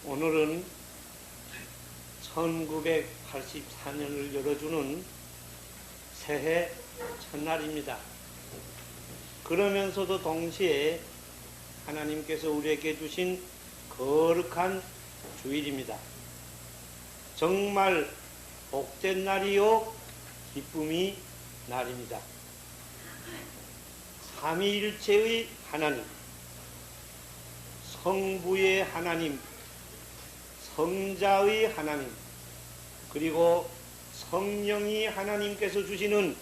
오늘은 1984년을 열어주는 새해 첫날입니다. 그러면서도 동시에 하나님께서 우리에게 주신 거룩한 주일입니다. 정말 복된 날이요 기쁨이 날입니다. 삼위일체의 하나님, 성부의 하나님, 성자의 하나님, 그리고 성령이 하나님께서 주시는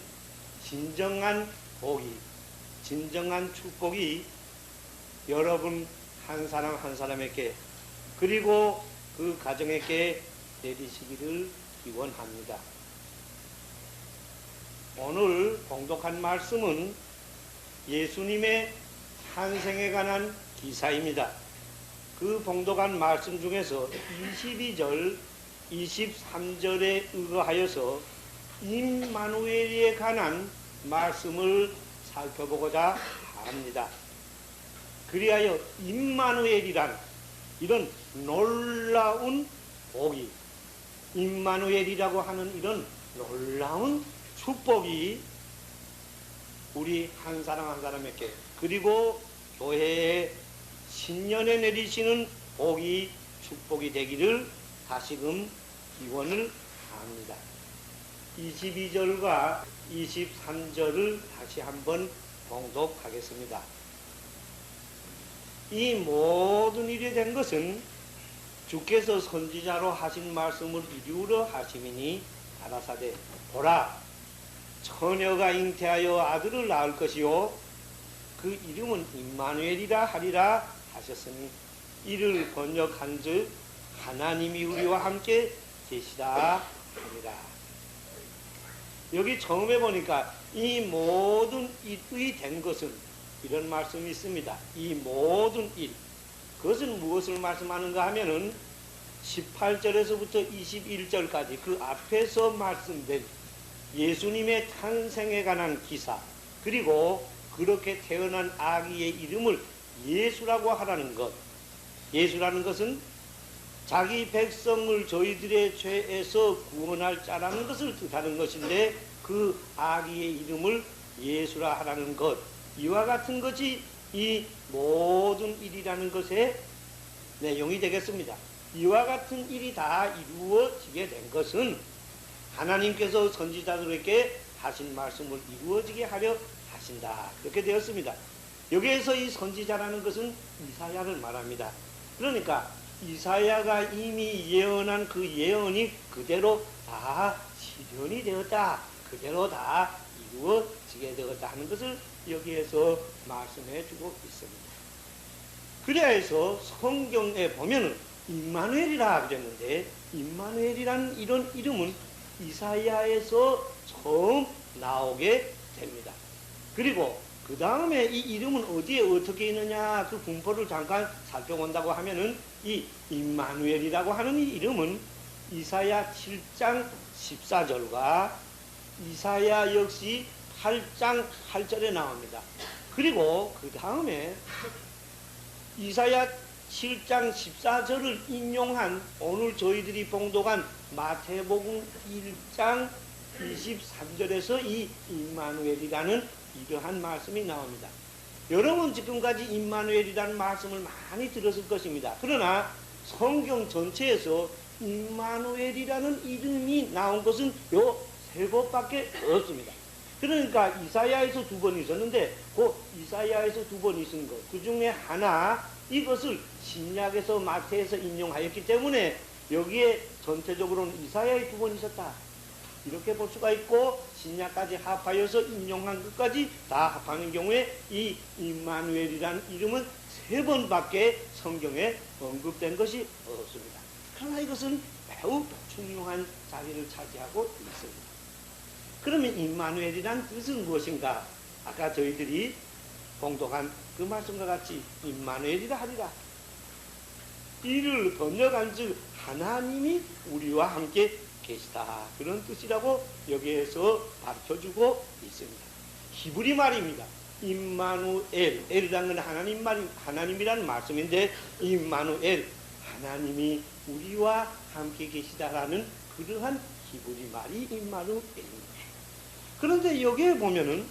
진정한 복이, 진정한 축복이 여러분 한 사람 한 사람에게 그리고 그 가정에게 내리시기를 기원합니다. 오늘 봉독한 말씀은 예수님의 탄생에 관한 기사입니다. 그 봉독한 말씀 중에서 22절, 23절에 의거하여서 임마누엘에 관한 말씀을 살펴보고자 합니다. 그리하여 임마누엘이란 이런 놀라운 복이, 임마누엘이라고 하는 이런 놀라운 축복이 우리 한 사람 한 사람에게 그리고 교회의 신년에 내리시는 복이 축복이 되기를 다시금 기원을 합니다. 22절과 23절을 다시 한번 봉독하겠습니다. 이 모든 일이 된 것은 주께서 선지자로 하신 말씀을 이루려 하심이니 가라사대 보라 처녀가 잉태하여 아들을 낳을 것이요 그 이름은 임마누엘이라 하리라 하셨으니 이를 번역한즉 하나님이 우리와 함께 계시다 하리라. 여기 처음에 보니까 이 모든 일이 된 것은 이런 말씀이 있습니다. 이 모든 일, 그것은 무엇을 말씀하는가 하면은 18절에서부터 21절까지 그 앞에서 말씀된 예수님의 탄생에 관한 기사, 그리고 그렇게 태어난 아기의 이름을 예수라고 하라는 것. 예수라는 것은 자기 백성을 저희들의 죄에서 구원할 자라는 것을 뜻하는 것인데 그 아기의 이름을 예수라 하라는 것, 이와 같은 것이 이 모든 일이라는 것의 내용이 되겠습니다. 이와 같은 일이 다 이루어지게 된 것은 하나님께서 선지자들에게 하신 말씀을 이루어지게 하려 하신다, 그렇게 되었습니다. 여기에서 이 선지자라는 것은 이사야를 말합니다. 그러니까 이사야가 이미 예언한 그 예언이 그대로 다 실현이 되었다, 그대로 다 이루어지게 되었다 하는 것을 여기에서 말씀해 주고 있습니다. 그래서 성경에 보면은 임마누엘이라 그랬는데 임마누엘이라는 이런 이름은 이사야에서 처음 나오게 됩니다. 그리고 그 다음에 이 이름은 어디에 어떻게 있느냐 그 분포를 잠깐 살펴본다고 하면은 이 임마누엘이라고 하는 이 이름은 이사야 7장 14절과 이사야 역시 8장 8절에 나옵니다. 그리고 그 다음에 이사야 7장 14절을 인용한 오늘 저희들이 봉독한 마태복음 1장 23절에서 이 임마누엘이라는 이러한 말씀이 나옵니다. 여러분 지금까지 임마누엘이라는 말씀을 많이 들었을 것입니다. 그러나 성경 전체에서 임마누엘이라는 이름이 나온 것은 요 3곳밖에 없습니다. 그러니까 이사야에서 2번 있었는데 그 이사야에서 2번 있은 것, 그 중에 하나 이것을 신약에서 마태에서 인용하였기 때문에 여기에 전체적으로는 이사야에 2번 있었다, 이렇게 볼 수가 있고 신약까지 합하여서 인용한 것까지 다 합하는 경우에 이 임마누엘이라는 이름은 3번밖에 성경에 언급된 것이 없습니다. 그러나 이것은 매우 중요한 자리를 차지하고 있습니다. 그러면 임마누엘이란 뜻은 무엇인가? 아까 저희들이 봉독한 그 말씀과 같이 임마누엘이라 하리라. 이를 번역한즉 하나님이 우리와 함께 계시다, 그런 뜻이라고 여기에서 밝혀주고 있습니다. 히브리 말입니다. 임마누엘, 엘이라는 건 하나님이라는 말씀인데 임마누엘, 하나님이 우리와 함께 계시다라는 그러한 히브리 말이 임마누엘입니다. 그런데 여기에 보면은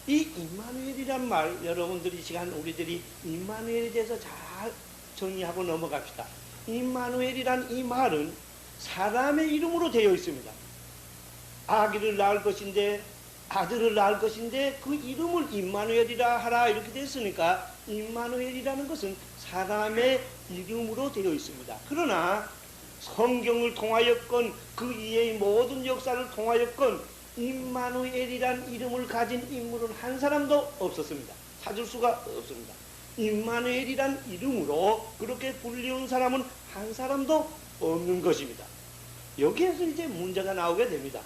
이 임마누엘이란 말, 여러분들이 시간 우리들이 임마누엘에 대해서 잘 정리하고 넘어갑시다. 임마누엘이란 이 말은 사람의 이름으로 되어 있습니다. 아기를 낳을 것인데, 아들을 낳을 것인데 그 이름을 임마누엘이라 하라 이렇게 됐으니까 임마누엘이라는 것은 사람의 이름으로 되어 있습니다. 그러나 성경을 통하였건 그 이외의 모든 역사를 통하였건 임마누엘이란 이름을 가진 인물은 한 사람도 없었습니다. 찾을 수가 없습니다. 임마누엘이란 이름으로 그렇게 불리운 사람은 한 사람도 없는 것입니다. 여기에서 이제 문제가 나오게 됩니다.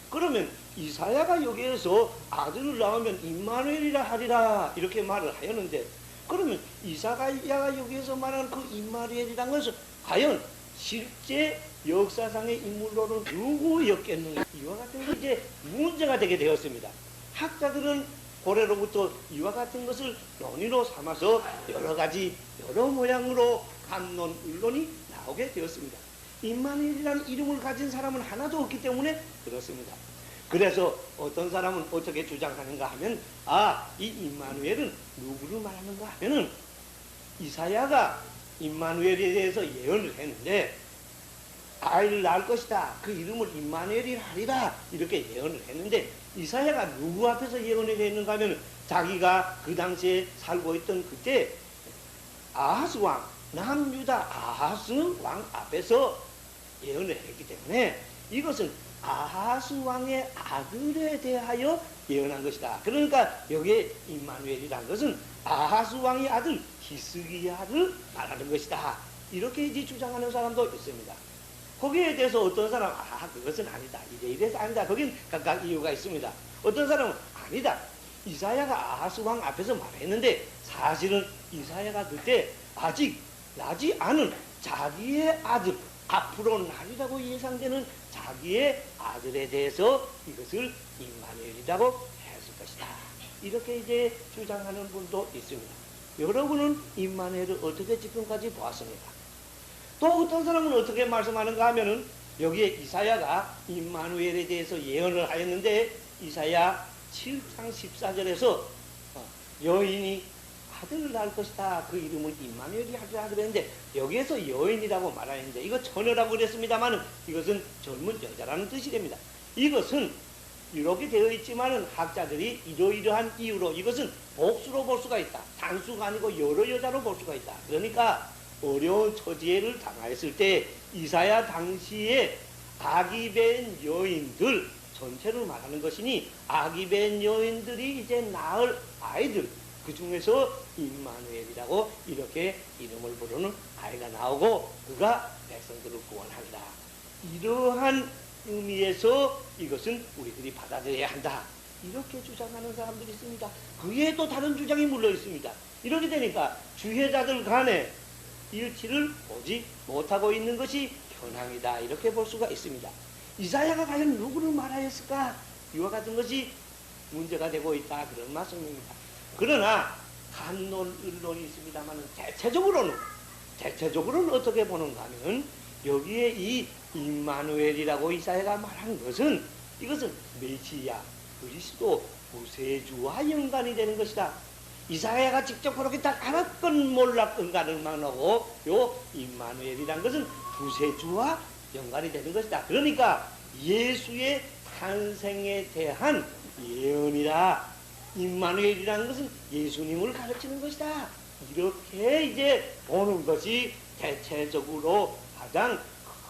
그러면 이사야가 여기에서 아들을 낳으면 임마누엘이라 하리라 이렇게 말을 하였는데, 그러면 이사야가 여기에서 말하는 그 임마누엘이란 것은 과연 실제 역사상의 인물로는 누구였겠는가? 이와 같은 것이 이제 문제가 되게 되었습니다. 학자들은 고래로부터 이와 같은 것을 논의로 삼아서 여러 가지 여러 모양으로 반론, 의론이 나오게 되었습니다. 임마누엘이라는 이름을 가진 사람은 하나도 없기 때문에 그렇습니다. 그래서 어떤 사람은 어떻게 주장하는가 하면, 이 임마누엘은 누구를 말하는가 하면은 이사야가 임마누엘에 대해서 예언을 했는데 아이를 낳을 것이다. 그 이름을 임마누엘이라 하리라 이렇게 예언을 했는데, 이사야가 누구 앞에서 예언을 했는가 하면 자기가 그 당시에 살고 있던 그때 아하스 왕, 남유다 아하스 왕 앞에서 예언을 했기 때문에 이것은 아하스 왕의 아들에 대하여 예언한 것이다. 그러니까 여기에 임마누엘이라는 것은 아하스 왕의 아들 히스기야를 말하는 것이다. 이렇게 이제 주장하는 사람도 있습니다. 거기에 대해서 어떤 사람은 그것은 아니다. 이래서 아니다. 거긴 각각 이유가 있습니다. 어떤 사람은 아니다. 이사야가 아하스 왕 앞에서 말했는데 사실은 이사야가 그때 아직 나지 않은 자기의 아들, 앞으로 날이라고 예상되는 자기의 아들에 대해서 이것을 임마누엘이라고 했을 것이다. 이렇게 이제 주장하는 분도 있습니다. 여러분은 임마누엘을 어떻게 지금까지 보았습니까? 또 어떤 사람은 어떻게 말씀하는가 하면은 여기에 이사야가 임마누엘에 대해서 예언을 하였는데 이사야 7장 14절에서 여인이 아들을 낳을 것이다. 그 이름을 임마누엘이 하리라 그랬는데 여기에서 여인이라고 말하는데 이거 처녀라고 그랬습니다만은 이것은 젊은 여자라는 뜻이 됩니다. 이것은 이렇게 되어 있지만은 학자들이 이러이러한 이유로 이것은 복수로 볼 수가 있다. 단수가 아니고 여러 여자로 볼 수가 있다. 그러니까 어려운 처지를 당하였을 때 이사야 당시에 아기 벤 여인들 전체를 말하는 것이니 아기 벤 여인들이 이제 낳을 아이들 그 중에서 임마누엘이라고 이렇게 이름을 부르는 아이가 나오고 그가 백성들을 구원한다. 이러한 의미에서 이것은 우리들이 받아들여야 한다. 이렇게 주장하는 사람들이 있습니다. 그에 또 다른 주장이 물려 있습니다. 이렇게 되니까 주회자들 간에 일치를 보지 못하고 있는 것이 현황이다. 이렇게 볼 수가 있습니다. 이사야가 과연 누구를 말하였을까? 이와 같은 것이 문제가 되고 있다. 그런 말씀입니다. 그러나 반론, 의론이 있습니다만 대체적으로는 어떻게 보는가 하면 여기에 이 임마누엘이라고 이사야가 말한 것은 이것은 메시아, 그리스도, 구세주와 연관이 되는 것이다. 이사야가 직접 그렇게 딱 알았건 몰랐건가를 만하고 요 임마누엘이란 것은 구세주와 연관이 되는 것이다. 그러니까 예수의 탄생에 대한 예언이다. 임마누엘이라는 것은 예수님을 가르치는 것이다. 이렇게 이제 보는 것이 대체적으로 가장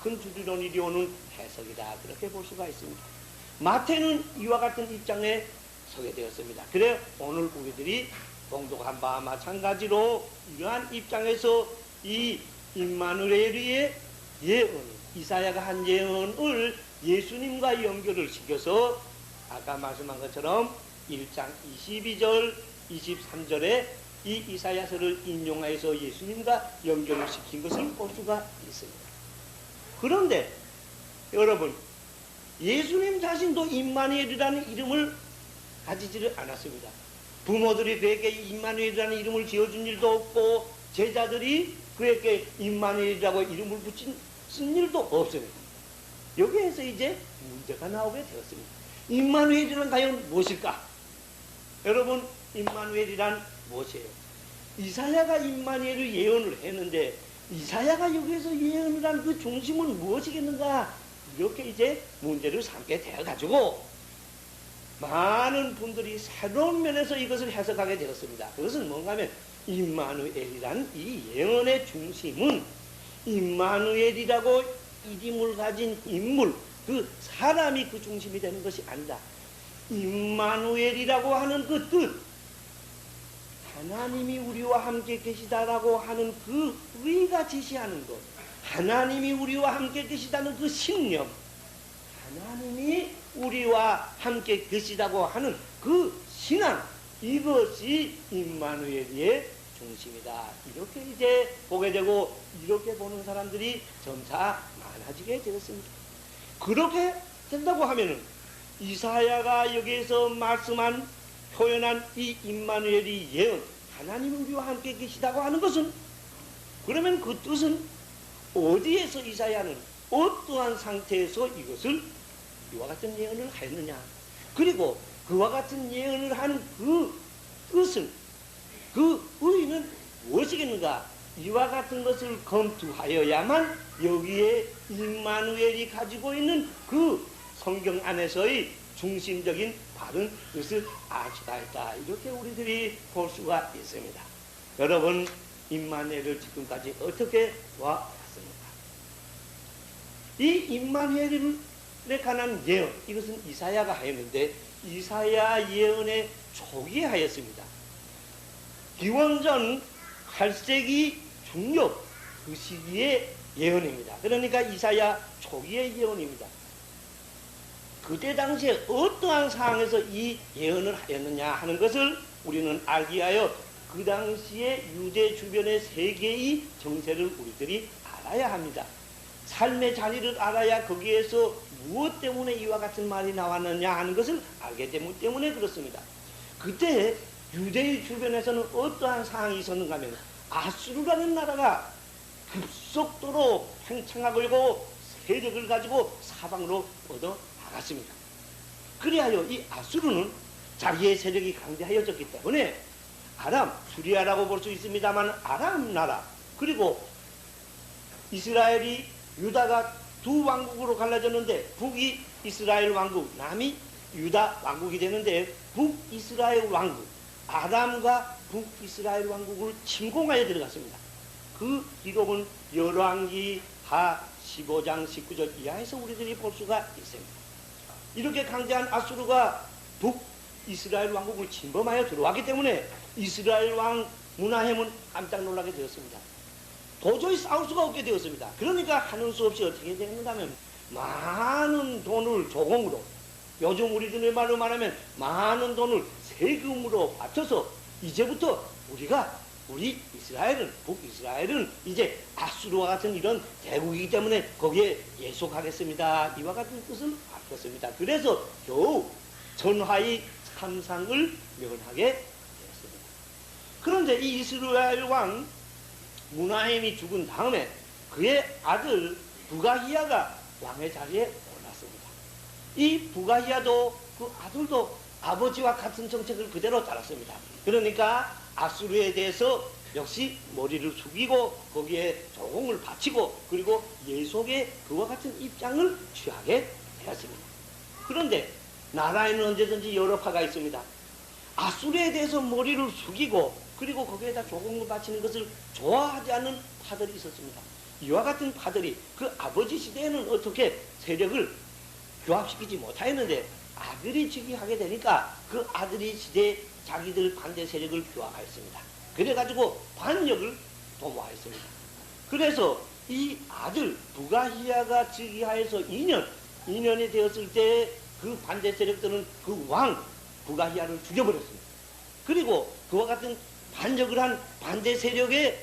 큰 주리론이 되어오는 해석이다. 그렇게 볼 수가 있습니다. 마태는 이와 같은 입장에 서게 되었습니다. 그래 오늘 우리들이 봉독한 바와 마찬가지로 이러한 입장에서 이 임마누엘의 예언, 이사야가 한 예언을 예수님과 연결을 시켜서 아까 말씀한 것처럼 1장 22절, 23절에 이 이사야서를 인용하여서 예수님과 연결을 시킨 것을 볼 수가 있습니다. 그런데 여러분, 예수님 자신도 임마누엘이라는 이름을 가지지를 않았습니다. 부모들이 그에게 임마누엘이라는 이름을 지어준 일도 없고 제자들이 그에게 임마누엘이라고 이름을 쓴 일도 없습니다. 여기에서 이제 문제가 나오게 되었습니다. 임마누엘이란 과연 무엇일까? 여러분, 임마누엘이란 무엇이에요? 이사야가 임마누엘을 예언을 했는데 이사야가 여기에서 예언을 한 그 중심은 무엇이겠는가? 이렇게 이제 문제를 삼게 되어가지고 많은 분들이 새로운 면에서 이것을 해석하게 되었습니다. 그것은 뭔가 하면 임마누엘이란 이 예언의 중심은 임마누엘이라고 이름을 가진 인물, 그 사람이 그 중심이 되는 것이 아니다. 임마누엘이라고 하는 그 뜻, 하나님이 우리와 함께 계시다라고 하는 그 의가 지시하는 것, 하나님이 우리와 함께 계시다는 그 신념, 하나님이 우리와 함께 계시다고 하는 그 신앙, 이것이 임마누엘의 중심이다. 이렇게 이제 보게 되고 이렇게 보는 사람들이 점차 많아지게 되었습니다. 그렇게 된다고 하면은 이사야가 여기에서 말씀한 표현한 이 임마누엘이 예언, 하나님이 우리와 함께 계시다고 하는 것은, 그러면 그 뜻은 어디에서 이사야는 어떠한 상태에서 이것을 이와 같은 예언을 하였느냐, 그리고 그와 같은 예언을 하는 그 뜻은, 그 의의는 무엇이겠는가? 이와 같은 것을 검토하여야만 여기에 임마누엘이 가지고 있는 그 성경 안에서의 중심적인 바른 뜻을 알 수가 있다. 이렇게 우리들이 볼 수가 있습니다. 여러분, 임마누엘을 지금까지 어떻게 보았습니까? 이 임마누엘에 관한 예언, 이것은 이사야가 하였는데 이사야 예언의 초기에 하였습니다. 기원전 8세기 중엽 그 시기의 예언입니다. 그러니까 이사야 초기의 예언입니다. 그때 당시에 어떠한 상황에서 이 예언을 하였느냐 하는 것을 우리는 알기 위하여 그 당시에 유대 주변의 세계의 정세를 우리들이 알아야 합니다. 삶의 자리를 알아야 거기에서 무엇 때문에 이와 같은 말이 나왔느냐 하는 것을 알게 되기 때문에 그렇습니다. 그때 유대의 주변에서는 어떠한 상황이 있었는가 하면 아수르라는 나라가 급속도로 팽창하고 있고 세력을 가지고 사방으로 뻗어 나갔습니다. 그리하여 이 아수르는 자기의 세력이 강대하여졌기 때문에 아람, 수리아라고 볼 수 있습니다만 아람 나라, 그리고 이스라엘이 유다가 두 왕국으로 갈라졌는데 북이 이스라엘 왕국, 남이 유다 왕국이 되는데 북이스라엘 왕국, 아람과 북이스라엘 왕국을 침공하여 들어갔습니다. 그 기록은 열왕기 하 15장 19절 이하에서 우리들이 볼 수가 있습니다. 이렇게 강대한 아수르가 북이스라엘 왕국을 침범하여 들어왔기 때문에 이스라엘 왕 문하햄은 깜짝 놀라게 되었습니다. 도저히 싸울 수가 없게 되었습니다. 그러니까 하는 수 없이 어떻게 되는가 하면 많은 돈을 조공으로, 요즘 우리들의 말로 말하면 많은 돈을 세금으로 바쳐서 이제부터 우리 이스라엘은, 북이스라엘은 이제 아수르와 같은 이런 대국이기 때문에 거기에 예속하겠습니다. 이와 같은 뜻을 밝혔습니다. 그래서 겨우 전하의 참상을 면하게 되었습니다. 그런데 이 이스라엘 왕 문하햄이 죽은 다음에 그의 아들 부가히야가 왕의 자리에 올랐습니다. 이 부가히야도 그 아들도 아버지와 같은 정책을 그대로 따랐습니다. 그러니까 아수르에 대해서 역시 머리를 숙이고 거기에 조공을 바치고 그리고 예속의 그와 같은 입장을 취하게 되었습니다. 그런데 나라에는 언제든지 여러 파가 있습니다. 아수르에 대해서 머리를 숙이고 그리고 거기에다 조공을 바치는 것을 좋아하지 않는 파들이 있었습니다. 이와 같은 파들이 그 아버지 시대에는 어떻게 세력을 규합시키지 못하였는데 아들이 즉위하게 되니까 그 아들이 시대에 자기들 반대 세력을 규합하였습니다. 그래가지고 반역을 도모하였습니다. 그래서 이 아들 부가히야가 즉위하여서 2년이 되었을 때 그 반대 세력들은 그 왕 부가히야를 죽여버렸습니다. 그리고 그와 같은 반역을 한 반대 세력에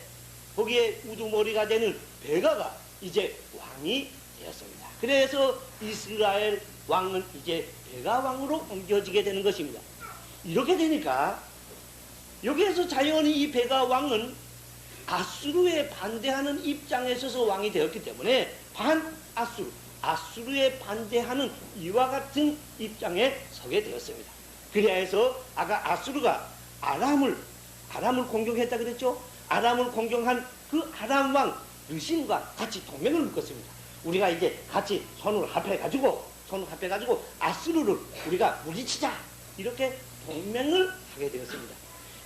거기에 우두머리가 되는 베가가 이제 왕이 되었습니다. 그래서 이스라엘 왕은 이제 베가 왕으로 옮겨지게 되는 것입니다. 이렇게 되니까 여기에서 자연히 이 베가 왕은 아수르에 반대하는 입장에 서서 왕이 되었기 때문에 아수르에 반대하는 이와 같은 입장에 서게 되었습니다. 그래야 해서 아까 아수르가 아람을 공격했다 그랬죠? 아람을 공격한 그 아람 왕 르신과 같이 동맹을 묶었습니다. 우리가 이제 같이 손을 합해가지고 아수르를 우리가 물리치자, 이렇게 동맹을 하게 되었습니다.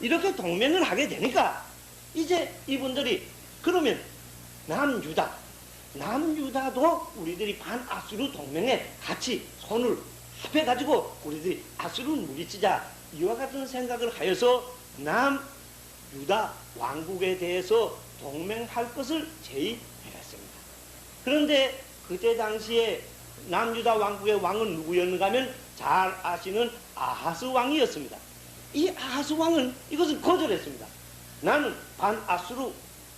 이렇게 동맹을 하게 되니까 이제 이분들이 그러면 남유다도 우리들이 반아수르 동맹에 같이 손을 합해가지고 우리들이 아수르를 물리치자, 이와 같은 생각을 하여서 남유다 왕국에 대해서 동맹할 것을 제의했습니다. 그런데 그때 당시에 남유다 왕국의 왕은 누구였는가 하면 잘 아시는 아하스 왕이었습니다. 이 아하스 왕은 이것을 거절했습니다. 나는 반아수르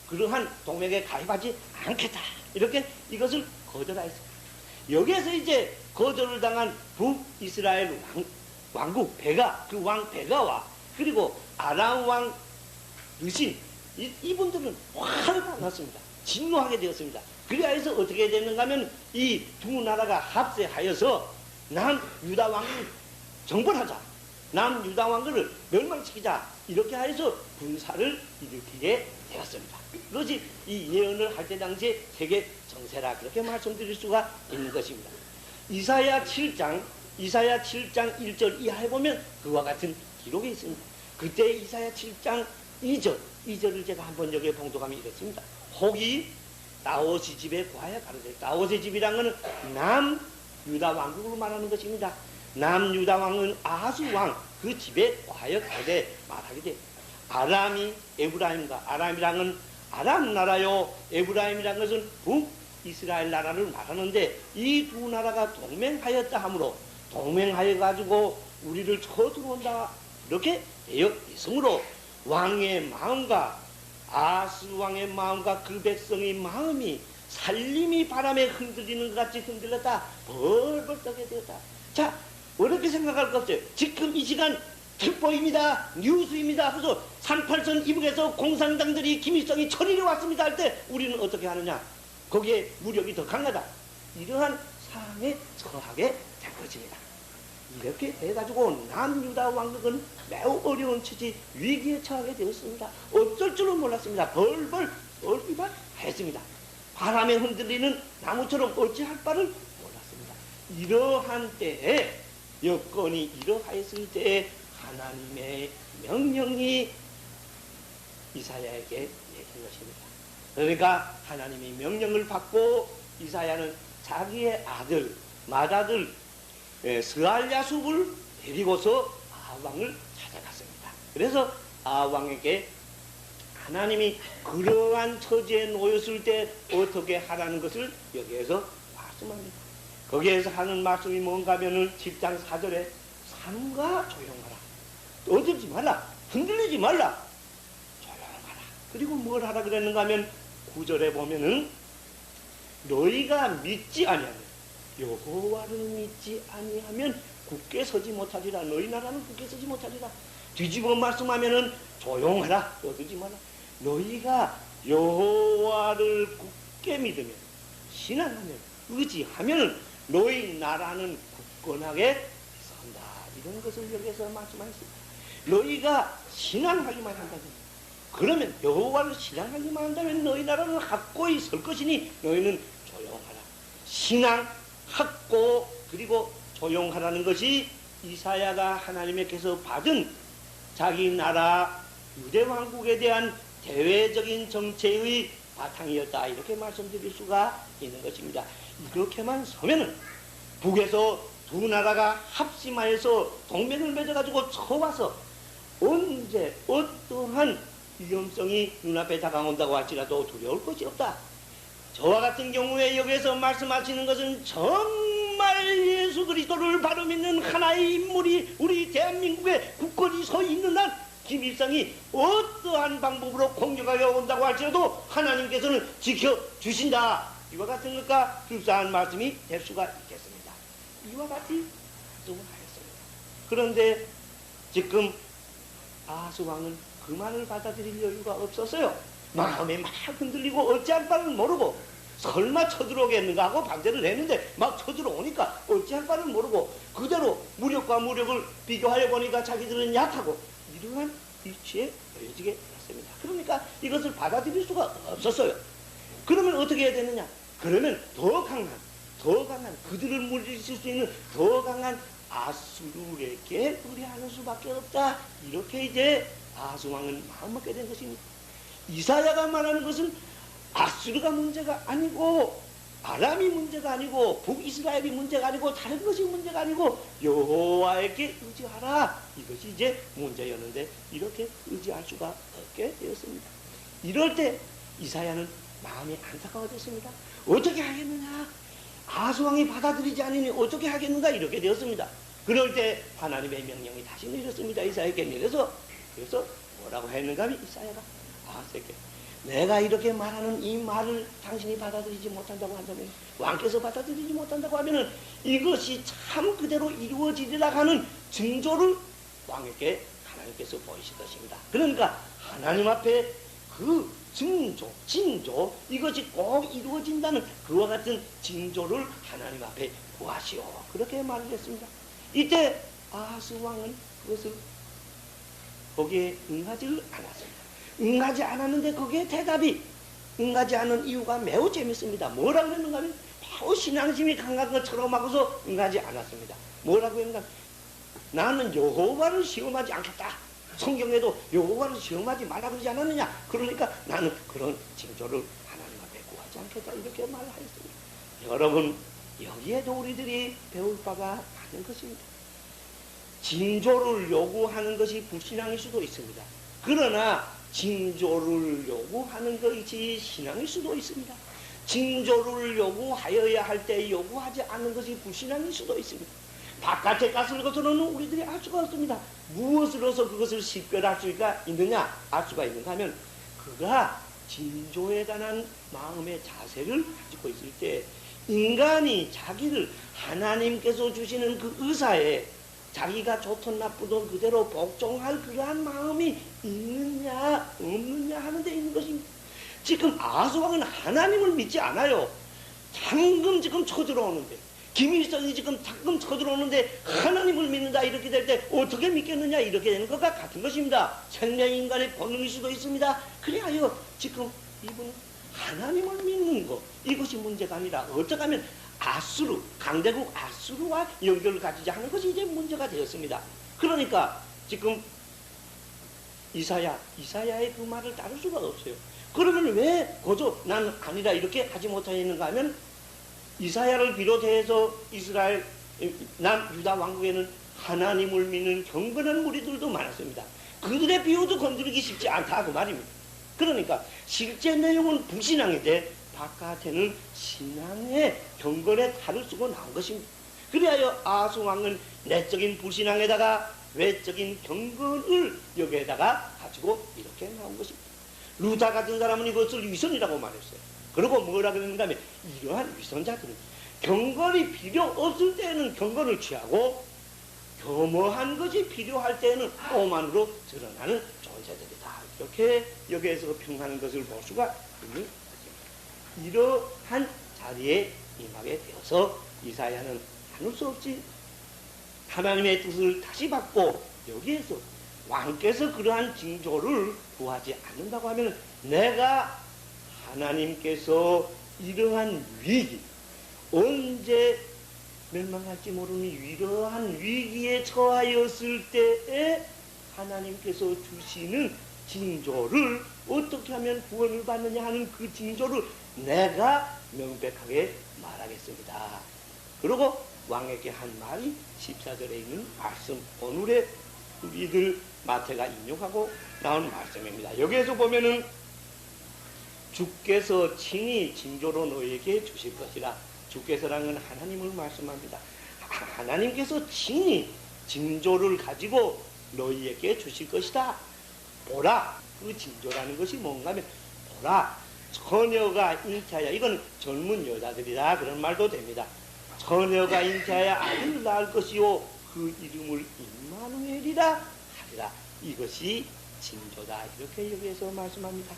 그러한 동맹에 가입하지 않겠다, 이렇게 이것을 거절하였습니다. 여기에서 이제 거절을 당한 북이스라엘 왕국 베가, 그 왕 베가와 그리고 아람 왕 르신, 이분들은 화가 났습니다. 진노하게 되었습니다. 그래야 해서 어떻게 됐는가 하면 이 두 나라가 합세하여서 남유다 왕을 정벌하자, 남유다 왕국을 멸망시키자, 이렇게 하여서 군사를 일으키게 되었습니다. 그것이 이 예언을 할 때 당시에 세계 정세라, 그렇게 말씀드릴 수가 있는 것입니다. 이사야 7장 1절 이하에 보면 그와 같은 기록이 있습니다. 그때 이사야 7장 2절을 제가 한번 여기에 봉독하면 이렇습니다. 혹이 다윗의 집에 구하여 가로되, 다윗의 집이란 것은 남유다 왕국으로 말하는 것입니다. 남유다 왕은 아하스 왕 그 집에 구하여 가로되 말하게 돼. 아람이 에브라임과, 아람이란 건 아람 나라요, 에브라임이란 것은 북이스라엘 나라를 말하는데, 이 두 나라가 동맹하였다 하므로 동맹하여 가지고 우리를 쳐들어온다, 이렇게 되어 있으므로 왕의 마음과 아하스 왕의 마음과 그 백성의 마음이 살림이 바람에 흔들리는 것 같이 흔들렸다, 벌벌 떠게 되었다. 자, 어렵게 생각할 것 없어요. 지금 이 시간 특보입니다, 뉴스입니다 하고서 38선 이북에서 공산당들이 김일성이 천일에 왔습니다 할 때 우리는 어떻게 하느냐? 거기에 무력이 더 강하다, 이러한 상황에 처하게 된 것입니다. 이렇게 해가지고 남유다 왕국은 매우 어려운 처지, 위기에 처하게 되었습니다. 어쩔 줄은 몰랐습니다. 벌벌 떨기만 했습니다. 바람에 흔들리는 나무처럼 어찌할 바를 몰랐습니다. 이러한 때에, 여건이 이러하였을 때에 하나님의 명령이 이사야에게 내린 것입니다. 그러니까 하나님의 명령을 받고 이사야는 자기의 아들, 맏아들 스알야숲을 데리고서 아왕을 찾아갔습니다. 그래서 아왕에게 하나님이 그러한 처지에 놓였을 때 어떻게 하라는 것을 여기에서 말씀합니다. 거기에서 하는 말씀이 뭔가 하면은 10장 4절에 삼가 조용하라, 떠들지 말라, 흔들리지 말라, 조용하라. 그리고 뭘 하라 그랬는가 하면 9절에 보면은 너희가 믿지 아니하면, 여호와를 믿지 아니하면 굳게 서지 못하리라. 너희 나라는 굳게 서지 못하리라. 뒤집어 말씀하면은 조용하라, 떠들지 마라. 너희가 여호와를 굳게 믿으면, 신앙하면, 의지하면 너희 나라는 굳건하게 선다, 이런 것을 여기서 말씀하셨습니다. 너희가 신앙하기만 한다면, 그러면 여호와를 신앙하기만 한다면 너희 나라는 확고히 설 것이니 너희는 조용하라. 신앙, 확고, 그리고 조용하라는 것이 이사야가 하나님께서 받은 자기 나라 유대왕국에 대한 대외적인 정체의 바탕이었다, 이렇게 말씀드릴 수가 있는 것입니다. 이렇게만 서면은 북에서 두 나라가 합심하여서 동맹을 맺어가지고 쳐와서 언제 어떠한 위험성이 눈앞에 다가온다고 할지라도 두려울 것이 없다. 저와 같은 경우에 여기에서 말씀하시는 것은 정말 예수 그리스도를 바로 믿는 하나의 인물이 우리 대한민국에 굳건히 서 있는 한 김일성이 어떠한 방법으로 공격하게 온다고 할지라도 하나님께서는 지켜주신다, 이와 같은 것과 흡사한 말씀이 될 수가 있겠습니다. 이와 같이 말씀을 하였습니다. 그런데 지금 아하스 왕은 그 말을 받아들일 여유가 없었어요. 마음에 막 흔들리고 어찌할 바를 모르고 설마 쳐들어오겠는가 하고 반대를 했는데 막 쳐들어오니까 어찌할 바를 모르고 그대로 무력과 무력을 비교하여 보니까 자기들은 약하고 이러한 위치에 놓여지게 됐습니다. 그러니까 이것을 받아들일 수가 없었어요. 그러면 어떻게 해야 되느냐? 그러면 더 강한 그들을 물리칠 수 있는 더 강한 아수르에게 의뢰하는 수밖에 없다. 이렇게 이제 아하스왕은 마음먹게 된 것입니다. 이사야가 말하는 것은 아수르가 문제가 아니고 아람이 문제가 아니고 북이스라엘이 문제가 아니고 다른 것이 문제가 아니고 여호와에게 의지하라. 이것이 이제 문제였는데 이렇게 의지할 수가 없게 되었습니다. 이럴 때 이사야는 마음이 안타까워졌습니다. 어떻게 하겠느냐? 아하스왕이 받아들이지 않으니 어떻게 하겠는가? 이렇게 되었습니다. 그럴 때 하나님의 명령이 다시 내렸습니다. 이사야에게 내려서 그래서 뭐라고 했는가 하면 이사야가 아하스에게 내가 이렇게 말하는 이 말을 당신이 받아들이지 못한다고 한다면 왕께서 받아들이지 못한다고 하면은 이것이 참 그대로 이루어지리라 하는 징조를 왕에게 하나님께서 보이실 것입니다. 그러니까 하나님 앞에 그 징조 이것이 꼭 이루어진다는 그와 같은 징조를 하나님 앞에 구하시오. 그렇게 말을 했습니다. 이때 아하스 왕은 그것을 거기에 응하지를 않았습니다. 응하지 않았는데 거기에 대답이 응하지 않은 이유가 매우 재밌습니다. 뭐라고 했는가 하면 매우 신앙심이 강한 것처럼 하고서 응하지 않았습니다. 뭐라고 했는가? 나는 여호와를 시험하지 않겠다. 성경에도 여호와를 시험하지 말라 그러지 않았느냐? 그러니까 나는 그런 징조를 하나님 앞에 구하지 않겠다. 이렇게 말하였습니다. 여러분 여기에도 우리들이 배울 바가 많은 것입니다. 징조를 요구하는 것이 불신앙일 수도 있습니다. 그러나 징조를 요구하는 것이 신앙일 수도 있습니다. 징조를 요구하여야 할 때 요구하지 않는 것이 불신앙일 수도 있습니다. 바깥의 것을 것으로는 우리들이 알 수가 없습니다. 무엇으로서 그것을 식별할 수가 있느냐? 알 수가 있는가 하면 그가 징조에 관한 마음의 자세를 가지고 있을 때 인간이 자기를 하나님께서 주시는 그 의사에 자기가 좋든 나쁘든 그대로 복종할 그러한 마음이 있느냐 없느냐 하는 데 있는 것입니다. 지금 아하스 왕은 하나님을 믿지 않아요. 방금 지금 쳐들어오는데 김일성이 지금 방금 쳐들어오는데 하나님을 믿는다 이렇게 될 때 어떻게 믿겠느냐 이렇게 되는 것과 같은 것입니다. 생명인간의 본능일 수도 있습니다. 그래야 지금 이분은 하나님을 믿는 것 이것이 문제가 아니라 어쩌면 아수르 강대국 아수르와 연결을 가지지 않은 것이 이제 문제가 되었습니다. 그러니까 지금 이사야의 그 말을 따를 수가 없어요. 그러면 왜 거저 나는 아니라 이렇게 하지 못하였는가 하면 이사야를 비롯해서 이스라엘 남유다 왕국에는 하나님을 믿는 경건한 무리들도 많았습니다. 그들의 비유도 건드리기 쉽지 않다 그 말입니다. 그러니까 실제 내용은 불신앙인데 바깥에는 신앙의 경건의 탈을 쓰고 나온 것입니다. 그래야 아하스 왕은 내적인 불신앙에다가 외적인 경건을 여기에다가 가지고 이렇게 나온 것입니다. 루다 같은 사람은 이것을 위선이라고 말했어요. 그리고 뭐라 그랬는가 하면 이러한 위선자들은 경건이 필요 없을 때에는 경건을 취하고 겸허한 것이 필요할 때에는 오만으로 드러나는 존재들이다. 이렇게 여기에서 평하는 것을 볼 수가 있는 것입니다. 이러한 자리에 임하게 되어서 이사야는 나눌 수 없이 하나님의 뜻을 다시 받고 여기에서 왕께서 그러한 징조를 구하지 않는다고 하면 내가 하나님께서 이러한 위기 언제 멸망할지 모르는 이러한 위기에 처하였을 때에 하나님께서 주시는 징조를 어떻게 하면 구원을 받느냐 하는 그 징조를 내가 명백하게 말하겠습니다. 그리고 왕에게 한 말이 14절에 있는 말씀 오늘의 우리들 마태가 인용하고 나온 말씀입니다. 여기에서 보면은 주께서 친히 징조로 너에게 주실 것이라. 주께서라는 하나님을 말씀합니다. 하나님께서 친히 징조를 가지고 너희에게 주실 것이다. 보라. 그 징조라는 것이 뭔가 하면 보라. 처녀가 잉태하여 이건 젊은 여자들이다 그런 말도 됩니다. 처녀가 잉태하여 아들을 낳을 것이요 그 이름을 임마누엘이라 하리라. 이것이 징조다. 이렇게 여기에서 말씀합니다.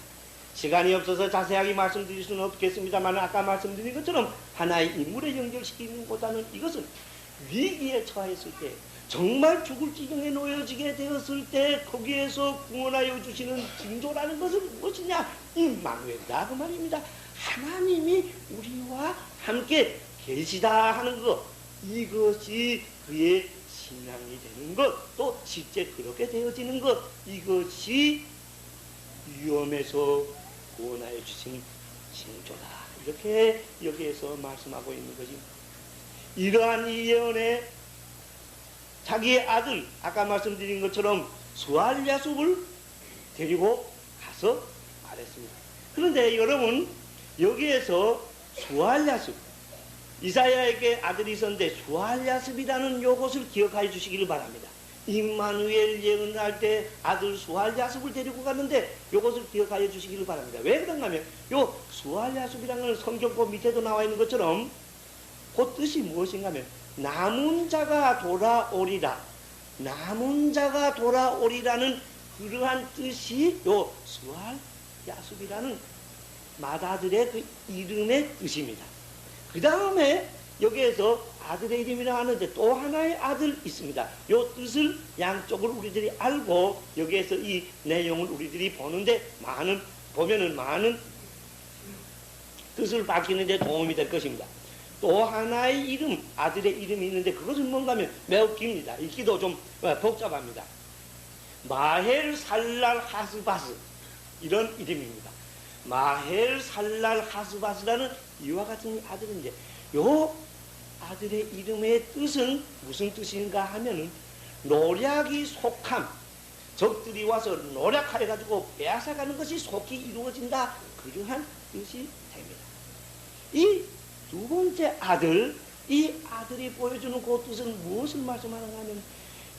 시간이 없어서 자세하게 말씀드릴 수는 없겠습니다만 아까 말씀드린 것처럼 하나의 인물에 연결시키는 것보다는 이것은 위기에 처했을 때 정말 죽을 지경에 놓여지게 되었을 때 거기에서 구원하여 주시는 징조라는 것은 무엇이냐? 임마누엘이다 그 말입니다. 하나님이 우리와 함께 계시다 하는 것, 이것이 그의 신앙이 되는 것, 또 실제 그렇게 되어지는 것, 이것이 위험에서 구원하여 주신 징조다. 이렇게 여기에서 말씀하고 있는 것입니다. 이러한 이 예언에 자기의 아들, 아까 말씀드린 것처럼 수알야숲을 데리고 가서 말했습니다. 그런데 여러분, 여기에서 수알야숲, 이사야에게 아들이 있었는데 수알야숲이라는 요것을 기억하여 주시기를 바랍니다. 임마누엘 예언할 때 아들 수알야숲을 데리고 갔는데 요것을 기억하여 주시기를 바랍니다. 왜 그런가 하면 요 수알야숲이라는 건 성경법 밑에도 나와 있는 것처럼 그 뜻이 무엇인가 하면 남은 자가 돌아오리라, 남은 자가 돌아오리라는 그러한 뜻이 요 수알야숲이라는 맏아들의 그 이름의 뜻입니다. 그 다음에 여기에서 아들의 이름이라 하는데 또 하나의 아들 있습니다. 요 뜻을 양쪽을 우리들이 알고 여기에서 이 내용을 우리들이 보는데 보면은 많은 뜻을 밝히는데 도움이 될 것입니다. 또 하나의 이름, 아들의 이름이 있는데 그것은 뭔가 하면 매우 깁니다. 읽기도 좀 복잡합니다. 마헬 살랄 하스바스, 이런 이름입니다. 마헬 살랄 하스바스라는 이와 같은 아들인데 요 아들의 이름의 뜻은 무슨 뜻인가 하면은 노략이 속함, 적들이 와서 노략하여가지고 빼앗아가는 것이 속히 이루어진다, 그러한 뜻이 됩니다. 이 두 번째 아들, 이 아들이 보여주는 그 뜻은 무엇을 말씀하는가 하면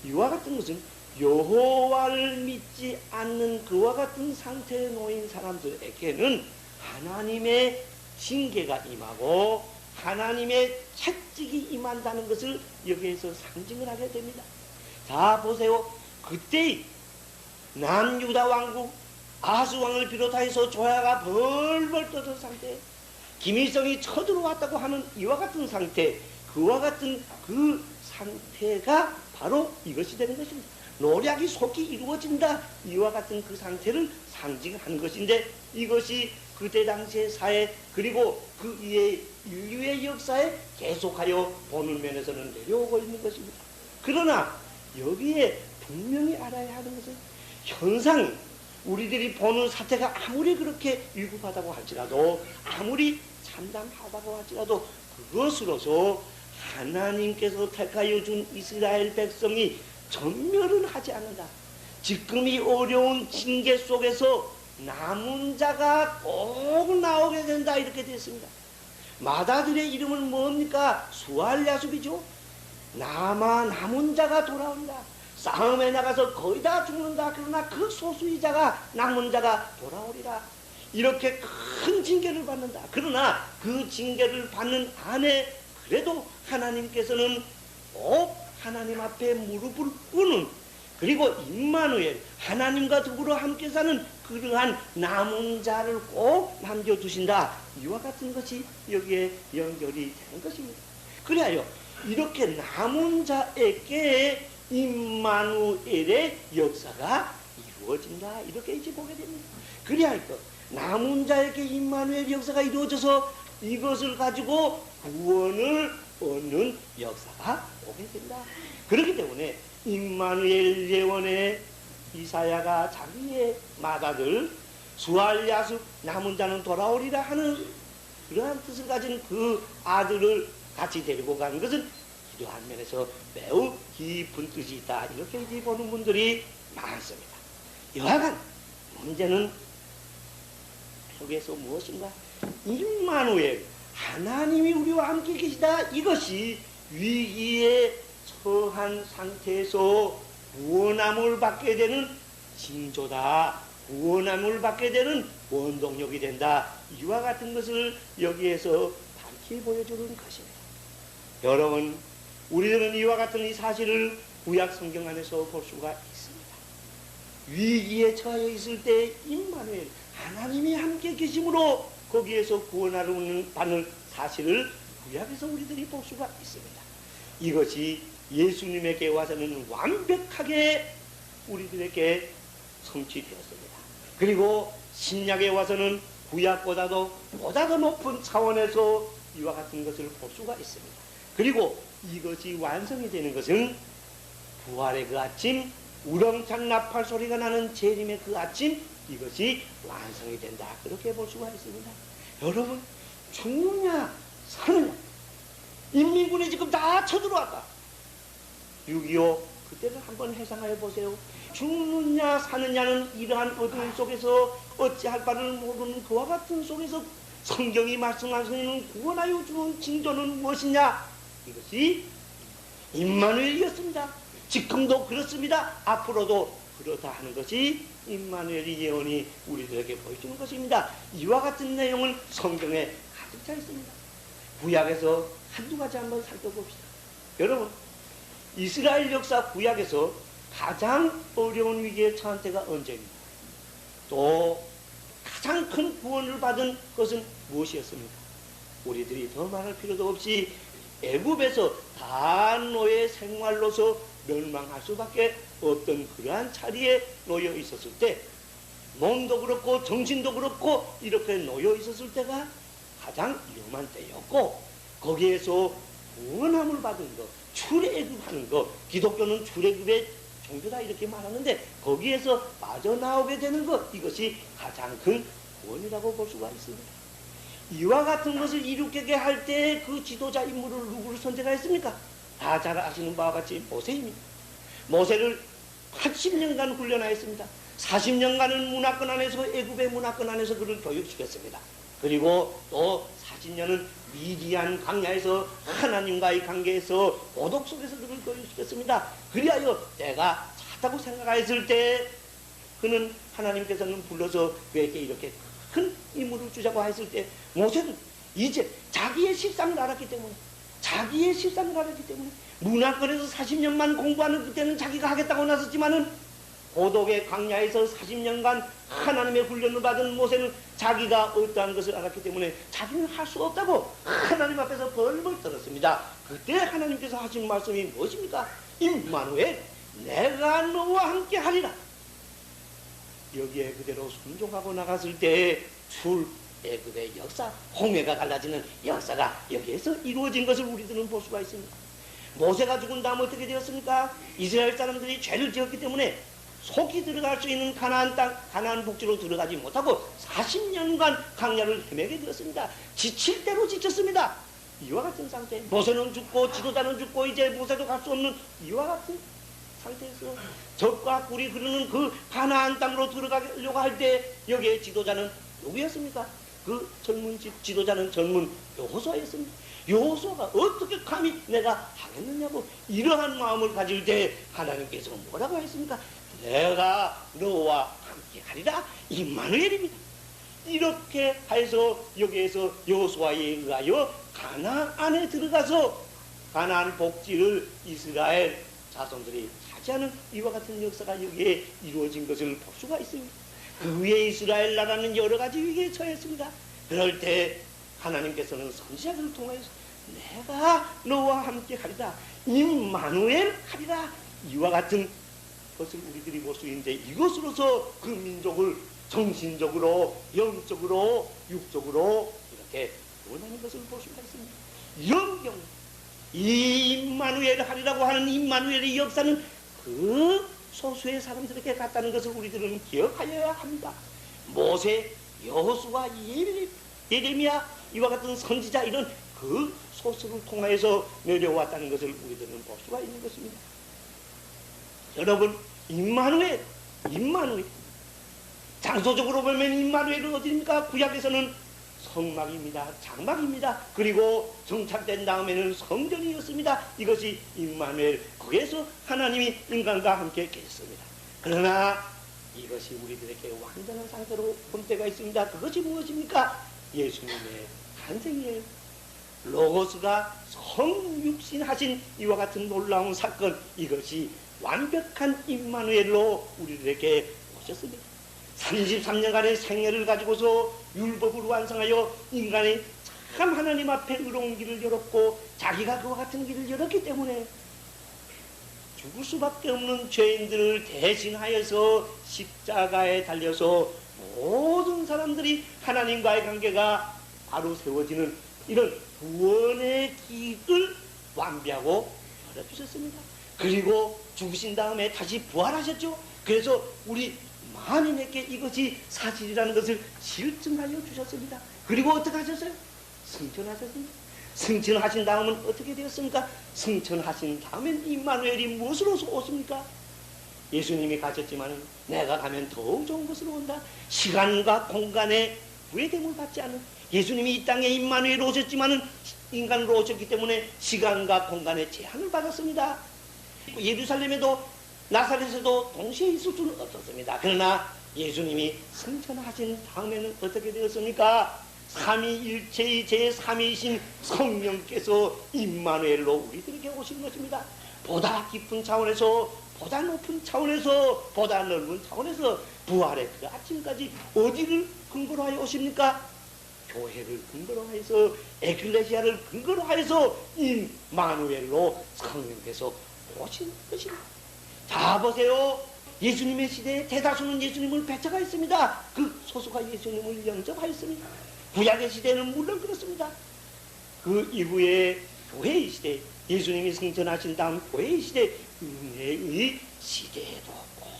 이와 같은 것은 여호와를 믿지 않는 그와 같은 상태에 놓인 사람들에게는 하나님의 징계가 임하고 하나님의 채찍이 임한다는 것을 여기에서 상징을 하게 됩니다. 자 보세요. 그때 남유다 왕국 아수왕을 비롯하여서 조야가 벌벌 떠던 상태, 김일성이 쳐들어왔다고 하는 이와 같은 상태, 그와 같은 그 상태가 바로 이것이 되는 것입니다. 노략이 속히 이루어진다, 이와 같은 그 상태를 상징하는 것인데 이것이 그때 당시의 사회 그리고 그 이후의 인류의 역사에 계속하여 보는 면에서는 내려오고 있는 것입니다. 그러나 여기에 분명히 알아야 하는 것은 현상, 우리들이 보는 사태가 아무리 그렇게 위급하다고 할지라도 아무리 참담하다고 할지라도 그것으로서 하나님께서 택하여 준 이스라엘 백성이 전멸은 하지 않는다. 지금 이 어려운 징계 속에서 남은 자가 꼭 나오게 된다, 이렇게 되었습니다. 맏아들의 이름은 뭡니까? 수알야숲이죠. 남은 자가 돌아온다. 싸움에 나가서 거의 다 죽는다. 그러나 그 소수의 자가, 남은 자가 돌아오리라. 이렇게 큰 징계를 받는다. 그러나 그 징계를 받는 안에 그래도 하나님께서는 꼭 하나님 앞에 무릎을 꿇는, 그리고 임마누엘, 하나님과 더불어 함께 사는 그러한 남은 자를 꼭 남겨두신다. 이와 같은 것이 여기에 연결이 되는 것입니다. 그래야 이렇게 남은 자에게 임마누엘의 역사가 이루어진다, 이렇게 이제 보게 됩니다. 그래야 남은 자에게 임마누엘 역사가 이루어져서 이것을 가지고 구원을 얻는 역사가 오게 된다. 그렇기 때문에 임마누엘 예언에 이사야가 자기의 맏아들 수알야숲, 남은 자는 돌아오리라 하는 그러한 뜻을 가진 그 아들을 같이 데리고 가는 것은 이러한 면에서 매우 깊은 뜻이 있다, 이렇게 이제 보는 분들이 많습니다. 여하간 문제는 속에서 무엇인가? 임마누엘, 하나님이 우리와 함께 계시다, 이것이 위기에 처한 상태에서 구원함을 받게 되는 징조다, 구원함을 받게 되는 원동력이 된다, 이와 같은 것을 여기에서 밝히 보여주는 것입니다. 여러분, 우리들은 이와 같은 이 사실을 구약 성경 안에서 볼 수가 있습니다. 위기에 처해 있을 때 임마누엘, 하나님이 함께 계심으로 거기에서 구원하는 받는 사실을 구약에서 우리들이 볼 수가 있습니다. 이것이 예수님에게 와서는 완벽하게 우리들에게 성취되었습니다. 그리고 신약에 와서는 구약보다도 보다 더 높은 차원에서 이와 같은 것을 볼 수가 있습니다. 그리고 이것이 완성이 되는 것은 부활의 그 아침, 우렁찬 나팔 소리가 나는 재림의 그 아침, 이것이 완성이 된다, 그렇게 볼 수가 있습니다. 여러분, 죽느냐 사느냐, 인민군이 지금 다 쳐들어왔다. 6.25 그때를 한번 회상해 보세요. 죽느냐 사느냐는 이러한 어두움 속에서 어찌할 바를 모르는 그와 같은 속에서 성경이 말씀하시는 구원하여 주는 징조는 무엇이냐? 이것이 임마누엘이었습니다. 지금도 그렇습니다. 앞으로도 그렇다 하는 것이 임마누엘의 예언이 우리들에게 보여주는 것입니다. 이와 같은 내용은 성경에 가득 차 있습니다. 구약에서 한두 가지 한번 살펴봅시다. 여러분, 이스라엘 역사 구약에서 가장 어려운 위기에 처한 때가 언제입니까? 또 가장 큰 구원을 받은 것은 무엇이었습니까? 우리들이 더 말할 필요도 없이 애굽에서 단노의 생활로서 멸망할 수밖에 없던 그러한 자리에 놓여 있었을 때, 몸도 그렇고 정신도 그렇고 이렇게 놓여 있었을 때가 가장 위험한 때였고, 거기에서 구원함을 받은 것, 출애굽하는 것, 기독교는 출애굽의 종교다 이렇게 말하는데 거기에서 빠져나오게 되는 것, 이것이 가장 큰 구원이라고 볼 수가 있습니다. 이와 같은 것을 이루게 할 때 그 지도자 인물을 누구를 선택하였습니까? 다 잘 아시는 바와 같이 모세입니다. 모세를 80년간 훈련하였습니다. 40년간은 문화권 안에서, 애굽의 문화권 안에서 그를 교육시켰습니다. 그리고 또 40년은 미디안 광야에서 하나님과의 관계에서 고독 속에서 그를 교육시켰습니다. 그리하여 때가 찼다고 생각했을 때 그는 하나님께서는 불러서 그에게 이렇게 큰 임무를 주자고 했을 때 모세는 이제 자기의 실상을 알았기 때문에, 문화권에서 40년만 공부하는 그때는 자기가 하겠다고 나섰지만은 고독의 광야에서 40년간 하나님의 훈련을 받은 모세는 자기가 어떠한 것을 알았기 때문에 자기는 할 수 없다고 하나님 앞에서 벌벌 떨었습니다. 그때 하나님께서 하신 말씀이 무엇입니까? 임마누엘, 내가 너와 함께 하리라. 여기에 그대로 순종하고 나갔을 때 출애굽의 역사, 홍해가 갈라지는 역사가 여기에서 이루어진 것을 우리들은 볼 수가 있습니다. 모세가 죽은 다음 어떻게 되었습니까? 이스라엘 사람들이 죄를 지었기 때문에 속히 들어갈 수 있는 가나안 땅, 가나안 복지로 들어가지 못하고 40년간 광야를 헤매게 되었습니다. 지칠 대로 지쳤습니다. 이와 같은 상태, 모세는 죽고 지도자는 죽고 이제 모세도 갈 수 없는 이와 같은 상태에서 적과 꿀이 흐르는 그 가나안 땅으로 들어가려고 할 때 여기에 지도자는 누구였습니까? 그 젊은 지도자는 젊은 여호수아였습니다. 여호수아가 어떻게 감히 내가 하겠느냐고 이러한 마음을 가질 때 하나님께서 뭐라고 했습니까? 내가 너와 함께 하리라, 임마누엘입니다. 이렇게 해서 여기에서 여호수아에 의하여 가나안에 들어가서 가나안 복지를 이스라엘 자손들이 차지하는 이와 같은 역사가 여기에 이루어진 것을 볼 수가 있습니다. 그 위에 이스라엘 나라는 여러 가지 위기에 처했습니다. 그럴 때 하나님께서는 선지자들을 통해서 내가 너와 함께 하리라, 임마누엘 하리라, 이와 같은 것을 우리들이 볼 수 있는데, 이것으로서 그 민족을 정신적으로, 영적으로, 육적으로 이렇게 원하는 것을 볼 수가 있습니다. 이런 경우 이 임마누엘 하리라고 하는 임마누엘의 역사는 그 소수의 사람들에게 갔다는 것을 우리들은 기억하여야 합니다. 모세, 여호수아, 예레미야 이와 같은 선지자, 이런 그 소수를 통하여서 내려왔다는 것을 우리들은 볼 수가 있는 것입니다. 여러분, 임마누엘, 장소적으로 보면 임마누엘은 어디입니까? 구약에서는 성막입니다. 장막입니다. 그리고 정착된 다음에는 성전이었습니다. 이것이 임마누엘, 거기에서 하나님이 인간과 함께 계셨습니다. 그러나 이것이 우리들에게 완전한 상태로 본 때가 있습니다. 그것이 무엇입니까? 예수님의 탄생이에요. 로고스가 성육신하신 이와 같은 놀라운 사건, 이것이 완벽한 임마누엘로 우리들에게 오셨습니다. 33년간의 생애를 가지고서 율법을 완성하여 인간이 참 하나님 앞에 의로운 길을 열었고 자기가 그와 같은 길을 열었기 때문에 죽을 수밖에 없는 죄인들을 대신하여서 십자가에 달려서 모든 사람들이 하나님과의 관계가 바로 세워지는 이런 구원의 길을 완비하고 열어주셨습니다. 그리고 죽으신 다음에 다시 부활하셨죠. 그래서 우리 만인에게 이것이 사실이라는 것을 실증하여 주셨습니다. 그리고 어떻게 하셨어요? 승천하셨습니다. 승천하신 다음은 어떻게 되었습니까? 승천하신 다음엔 임마누엘이 무엇으로 오십니까? 예수님이 가셨지만 내가 가면 더욱 좋은 것으로 온다. 시간과 공간에 구애됨을 받지 않은 예수님이 이 땅에 임마누엘로 오셨지만 인간으로 오셨기 때문에 시간과 공간에 제한을 받았습니다. 예루살렘에도 나사렛에도 동시에 있을 수는 없었습니다. 그러나 예수님이 승천하신 다음에는 어떻게 되었습니까? 삼위일체의 제3위이신 성령께서 임마누엘로 우리들에게 오신 것입니다. 보다 깊은 차원에서, 보다 높은 차원에서, 보다 넓은 차원에서 부활의 그 아침까지 어디를 근거로 하여 오십니까? 교회를 근거로 하여서, 에클레시아를 근거로 하여서 임마누엘로 성령께서 오신 것입니다. 자 보세요. 예수님의 시대에 대다수는 예수님을 배척하였습니다. 그 소수가 예수님을 영접하였습니다. 구약의 시대는 물론 그렇습니다. 그 이후에 교회의 시대, 예수님이 승천하신 다음 교회의 시대, 은혜의 시대에도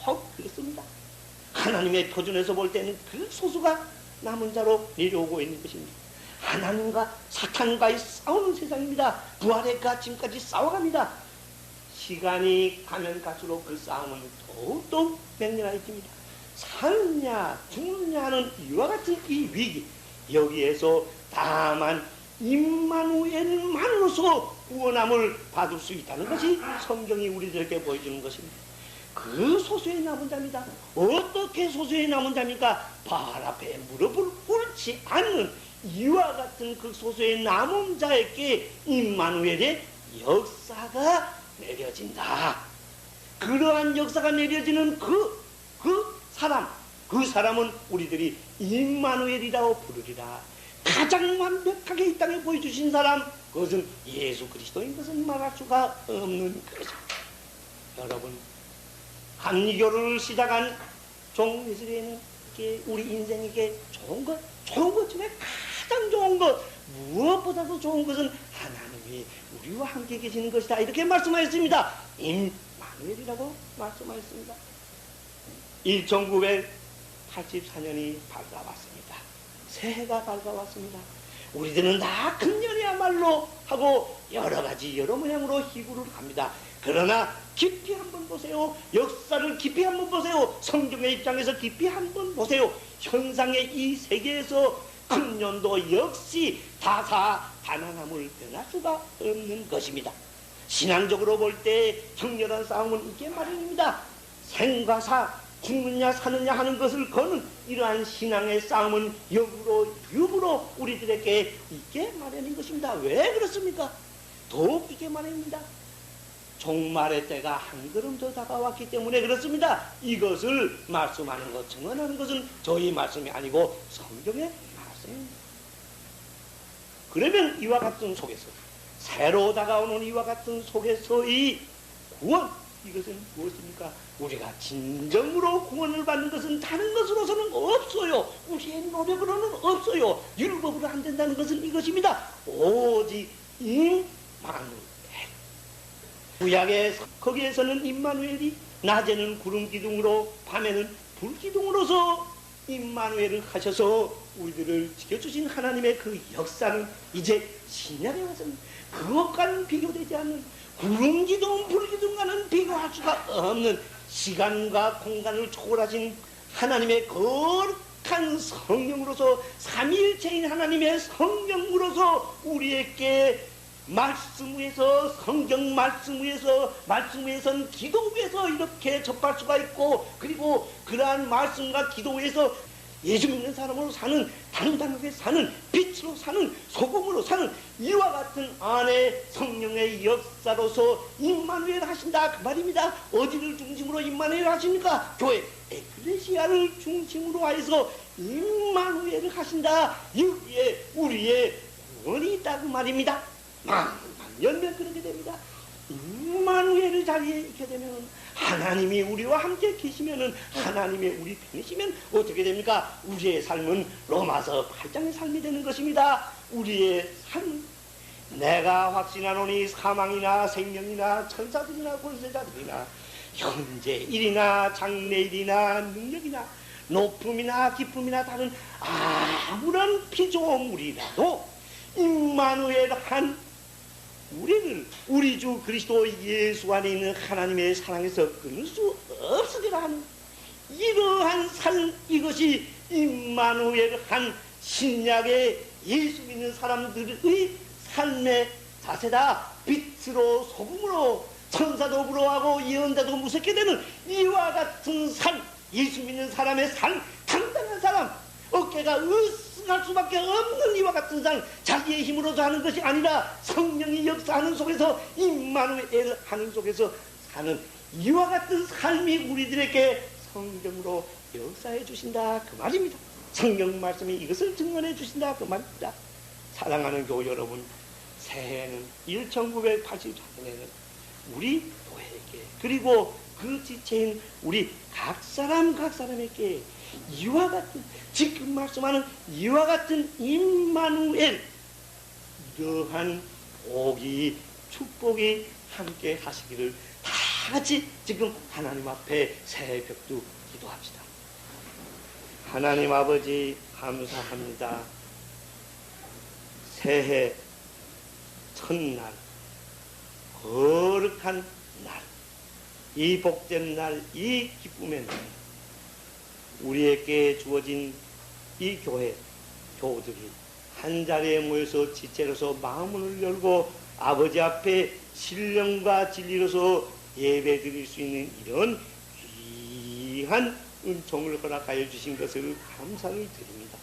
꼭 그렇습니다. 하나님의 표준에서 볼 때는 그 소수가 남은 자로 내려오고 있는 것입니다. 하나님과 사탄과의 싸우는 세상입니다. 부활의 그 아침까지 싸워갑니다. 시간이 가면 갈수록 그 싸움은 더욱더 맹렬해집니다. 사느냐 죽느냐 하는 이와 같은 이 위기, 여기에서 다만 임마누엘만으로서 구원함을 받을 수 있다는 것이 성경이 우리들에게 보여주는 것입니다. 그 소수의 남은 자입니다. 어떻게 소수의 남은 자입니까? 발 앞에 무릎을 꿇지 않는 이와 같은 그 소수의 남은 자에게 임마누엘의 역사가 내려진다. 그러한 역사가 내려지는 그 사람은 우리들이 임마누엘이라고 부르리라. 가장 완벽하게 이 땅에 보여주신 사람, 그것은 예수 그리스도인 것은 말할 수가 없는 것입니다. 여러분, 감리교를 시작한 종회술에는 우리 인생에게 좋은 것 중에 가장 좋은 것, 무엇보다도 좋은 것은 하나님이 우리와 함께 계시는 것이다. 이렇게 말씀하였습니다. 임마누엘이라고 말씀하였습니다. 1984년이 밝아왔습니다. 새해가 밝아왔습니다. 우리들은 다 금년이야말로 하고 여러 가지 여러 모양으로 희구를 합니다. 그러나 깊이 한번 보세요. 역사를 깊이 한번 보세요. 성경의 입장에서 깊이 한번 보세요. 현상의 이 세계에서 금년도 역시 다사다난함을 변할 수가 없는 것입니다. 신앙적으로 볼 때 격렬한 싸움은 있게 마련입니다. 생과 사, 죽느냐 사느냐 하는 것을 거는 이러한 신앙의 싸움은 역으로 우리들에게 있게 마련인 것입니다. 왜 그렇습니까? 더욱 있게 마련입니다. 종말의 때가 한 걸음 더 다가왔기 때문에 그렇습니다. 이것을 말씀하는 것, 증언하는 것은 저희 말씀이 아니고 성경의 말씀입니다. 그러면 이와 같은 속에서, 새로 다가오는 이와 같은 속에서의 구원, 이것은 무엇입니까? 우리가 진정으로 구원을 받는 것은 다른 것으로서는 없어요. 우리의 노력으로는 없어요. 율법으로 안 된다는 것은 이것입니다. 오직 임마누엘. 구약의 거기에서는 임마누엘이 낮에는 구름 기둥으로 밤에는 불 기둥으로서 임마누엘을 하셔서 우리들을 지켜주신 하나님의 그 역사는 이제 신약에 와서는 그것과는 비교되지 않는, 구름 기둥, 불 기둥과는 비교할 수가 없는 시간과 공간을 초월하신 하나님의 거룩한 성령으로서, 삼위일체인 하나님의 성령으로서 우리에게 말씀 위에서, 성경 말씀 위에서, 말씀 위에서는 기도 위에서 이렇게 접할 수가 있고, 그리고 그러한 말씀과 기도 위에서 예수 믿는 사람으로 사는, 당당하게 사는, 빛으로 사는, 소금으로 사는 이와 같은 안에 성령의 역사로서 임마누엘 하신다 그 말입니다. 어디를 중심으로 임마누엘 하십니까? 교회 에클레시아를 중심으로 하여서 임마누엘을 하신다. 여기에 우리의 구원이 있다 그 말입니다. 만년면 그렇게 됩니다. 임마누엘의 자리에 있게 되면, 하나님이 우리와 함께 계시면은, 하나님이 우리 편이시면 어떻게 됩니까? 우리의 삶은 로마서 8장의 삶이 되는 것입니다. 우리의 삶, 내가 확신하노니 사망이나 생명이나 천사들이나 권세자들이나 현재 일이나 장래일이나 능력이나 높음이나 기쁨이나 다른 아무런 피조물이라도 임마누엘 한 우리를 우리 주 그리스도 예수 안에 있는 하나님의 사랑에서 끊을 수 없으리라 하는 이러한 삶, 이것이 임마누엘 한 신약의 예수 믿는 사람들의 삶의 자세다. 빛으로 소금으로 천사도 부러워하고 예언자도 무섭게 되는 이와 같은 삶, 예수 믿는 사람의 삶, 당당한 사람, 어깨가 으쓱할 수밖에 없는 이와 같은 삶, 자기의 힘으로서 하는 것이 아니라 성령이 역사하는 속에서, 임마누엘 하는 속에서 사는 이와 같은 삶이 우리들에게 성경으로 역사해 주신다 그 말입니다. 성경 말씀이 이것을 증언해 주신다 그 말입니다. 사랑하는 교우 여러분, 새해에는 1984년에는 우리 교회에게, 그리고 그 지체인 우리 각 사람에게 이와 같은, 지금 말씀하는 이와 같은 임마누엘, 이러한 복이, 축복이 함께 하시기를 다 같이 지금 하나님 앞에 새벽도 기도합시다. 하나님 아버지 감사합니다. 새해 첫날, 거룩한 날, 이 복된 날, 이 기쁨의 날, 우리에게 주어진 이 교회 교우들이 한자리에 모여서 지체로서 마음을 열고 아버지 앞에 신령과 진리로서 예배 드릴 수 있는 이런 귀한 은총을 허락하여 주신 것을 감사를 드립니다.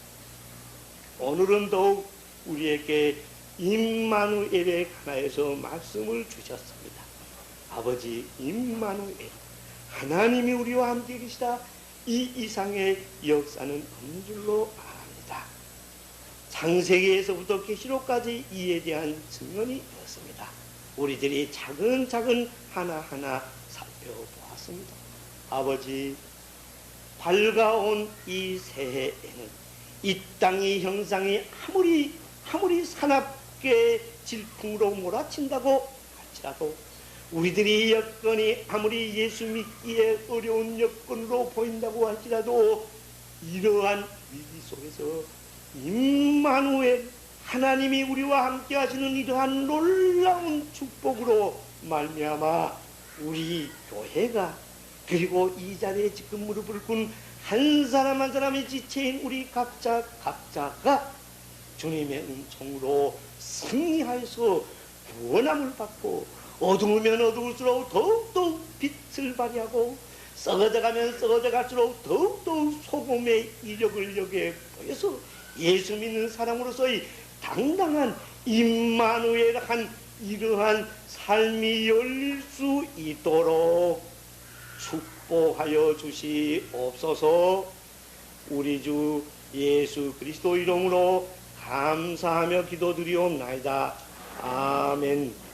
오늘은 더욱 우리에게 임마누엘에 관하여서 말씀을 주셨습니다. 아버지 임마누엘, 하나님이 우리와 함께 계시다, 이 이상의 역사는 없는 줄로 압니다. 창세기에서부터 계시록까지 이에 대한 증언이 되었습니다. 우리들이 차근차근 하나하나 살펴보았습니다. 아버지, 밝아온 이 새해에는 이 땅의 형상이 아무리 사납게 질풍으로 몰아친다고 할지라도, 우리들이 여건이 아무리 예수 믿기에 어려운 여건으로 보인다고 할지라도, 이러한 위기 속에서 임마누엘, 하나님이 우리와 함께 하시는 이러한 놀라운 축복으로 말미암아 우리 교회가, 그리고 이 자리에 지금 무릎을 꿇은 한 사람 한 사람의 지체인 우리 각자가 주님의 은총으로 승리하여서 구원함을 받고, 어두우면 어두울수록 더욱더 빛을 발휘하고, 썩어져가면 썩어져갈수록 더욱더 소금의 이력을 여기에 보여서 예수 믿는 사람으로서의 당당한 임마누엘한 이러한 삶이 열릴 수 있도록 축복하여 주시옵소서. 우리 주 예수 그리스도 이름으로 감사하며 기도드리옵나이다. 아멘.